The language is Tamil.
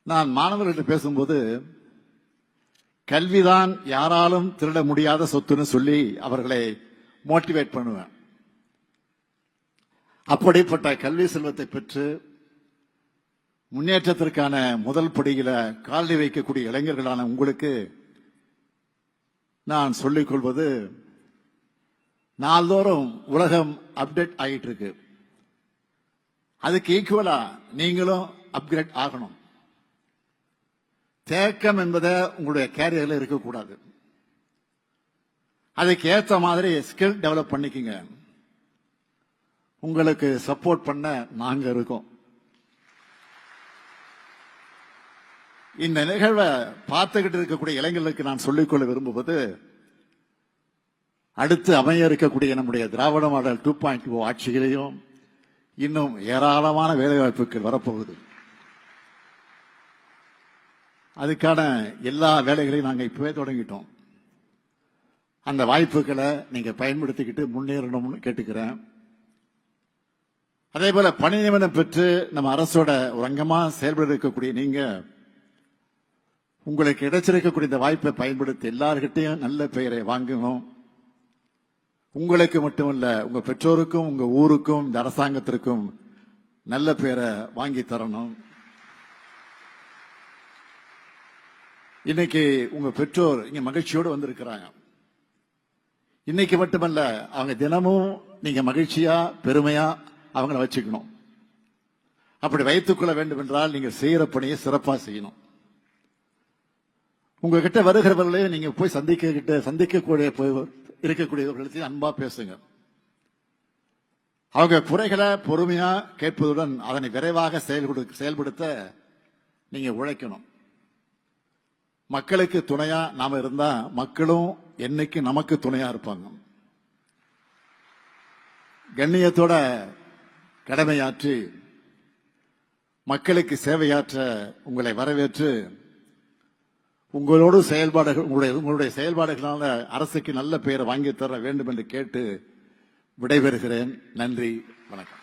நான் மாணவர்களிடம் பேசும்போது கல்விதான் யாராலும் திருட முடியாத சொத்துன்னு சொல்லி அவர்களை மோட்டிவேட் பண்ணுவேன். அப்படிப்பட்ட கல்வி செல்வத்தை பெற்று முன்னேற்றத்திற்கான முதல் படியில காலடி வைக்கக்கூடிய இளைஞர்களான உங்களுக்கு நான் சொல்லிக் கொள்வது, நாள்தோறும் உலகம் அப்டேட் ஆகிட்டு இருக்கு. அதுக்கு ஈக்குவலா நீங்களும் அப்கிரேட் ஆகணும். தேக்கம் என்பதை உங்களுடைய கேரியர்ல இருக்கக்கூடாது. அதுக்கு ஏற்ற மாதிரி ஸ்கில் டெவலப் பண்ணிக்கங்க. உங்களுக்கு சப்போர்ட் பண்ண நாங்க இருக்கோம். இந்த நிகழ்வை பார்த்துக்கிட்டு இருக்கக்கூடிய இளைஞர்களுக்கு நான் சொல்லிக்கொள்ள விரும்புவது, அடுத்து அமைய இருக்கக்கூடிய நம்முடைய திராவிட மாடல் 2.0 ஆட்சிகளையும் இன்னும் ஏராளமான வேலைவாய்ப்புகள் வரப்போகுது. அதுக்கான எல்லா வேலைகளையும் நாங்கள் இப்பவே தொடங்கிட்டோம். அந்த வாய்ப்புகளை நீங்க பயன்படுத்திக்கிட்டு முன்னேறணும்னு கேட்டுக்கிறேன். அதே போல பணி நியமனம் பெற்று நம்ம அரசோட ஒரு அங்கமா செயல்பட இருக்கக்கூடிய நீங்க, உங்களுக்கு கிடைச்சிருக்கக்கூடிய இந்த வாய்ப்பை பயன்படுத்தி எல்லார்கிட்டையும் நல்ல பெயரை வாங்கணும். உங்களுக்கு மட்டுமல்ல, உங்க பெற்றோருக்கும் உங்க ஊருக்கும் இந்த அரசாங்கத்திற்கும் நல்ல பெயரை வாங்கி தரணும். இன்னைக்கு உங்க பெற்றோர் இங்க மகிழ்ச்சியோடு வந்திருக்கிறாங்க. இன்னைக்கு மட்டுமல்ல, அவங்க தினமும் நீங்க மகிழ்ச்சியா பெருமையா அவங்கள வச்சுக்கணும். அப்படி வைத்துக் கொள்ள வேண்டும் என்றால் நீங்க செய்யற பணியை சிறப்பா செய்யணும். உங்ககிட்ட வருகிறவர்களே நீங்க போய் சந்திக்கக்கூடிய இருக்கக்கூடியவர்களுக்கு அன்பா பேசுங்க. அவங்க குறைகளை பொறுமையா கேட்பதுடன் அதனை விரைவாக செயல்படுத்த நீங்க உழைக்கணும். மக்களுக்கு துணையா நாம இருந்தா மக்களும் என்னைக்கு நமக்கு துணையா இருப்பாங்க. கண்ணியத்தோட கடமையாற்றி மக்களுக்கு சேவையாற்ற உங்களை வரவேற்று உங்களுடைய செயல்பாடுகளால அரசுக்கு நல்ல பெயரை வாங்கி தர வேண்டும் என்று கேட்டு விடைபெறுகிறேன். நன்றி, வணக்கம்.